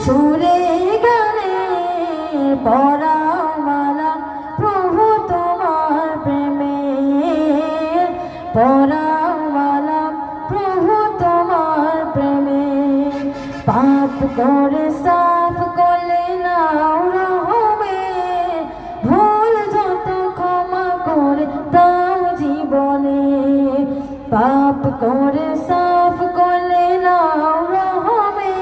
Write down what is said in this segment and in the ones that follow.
সুরে গানে পরাও মালা প্রভু তোমার প্রেমে, পরাও মালা প্রভু তোমার প্রেমে। পাপ করে সাফ করলে নাও রহমে, ভুল যত ক্ষমা করে দাও জীবনে। পাপ করে সাফ করলে নাও রহমে,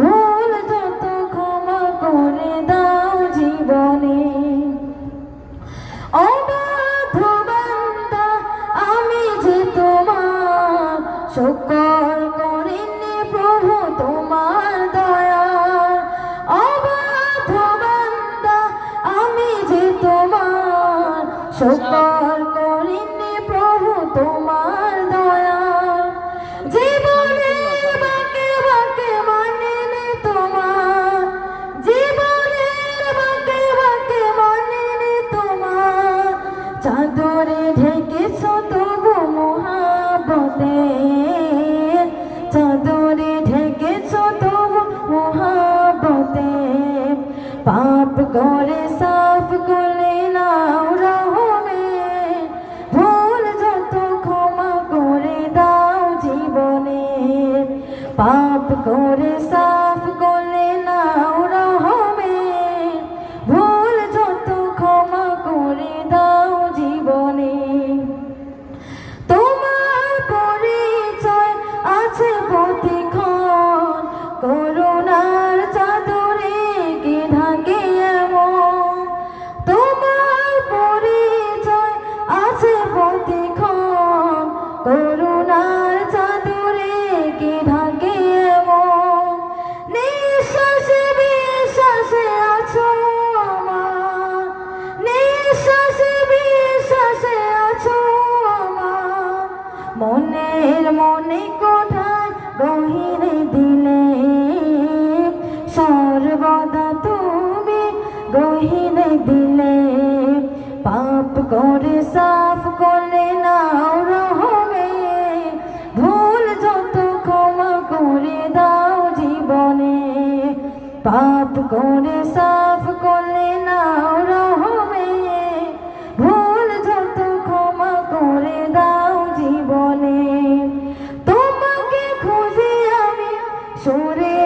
ভুল যত ক্ষমা করে দাও জীবনে। অবাধ্য বান্দা আমি যে তোমার, শুকর করিনি প্রভু তোমার দয়ার। অবাধ্য বান্দা আমি যে তোমার, শুকর করিনি প্রভু তোমার দয়ার। জীবনের বাঁকে বাঁকে মানিনি তোমার, জীবনের বাঁকে বাঁকে মানিনি তোমার। চাদরে ঢেকেছ তবু মহাবতে, চাদরে ঢেকেছ তবু মহাবতে। পাপ করে সাফ করলে নাও রহমে, ভুল যত ক্ষমা করে দাও জীবনে। পাপ করে সাফ করলে নাও রহমে, ভুল যত ক্ষমা করে দাও জীবনে। তোমার পরিচয় আছে প্রতিক্ষণ, করুণার চাদরে কে ঢাকে এমন। তোমার পরিচয় আছে প্রতিক্ষণ, করুণার চাদরে কে ঢাকে এমন। নিঃশ্বাসে বিশ্বাসে আছো আমার, নিঃশ্বাসে বিশ্বাসে আছো আমার। মনের মনে কোঠায় গহীনে দিলে, সর্বদা তুমি গহীনে দিলে। পাপ করে সাফ করলে নাও রহমে, ভুল যত ক্ষমা করে দাও জীবনে। পাপ করে সাফ করলে নাও রহমে, ভুল যত ক্ষমা করে দাও জীবনে। তোমাকে খুঁজি আমি সুরে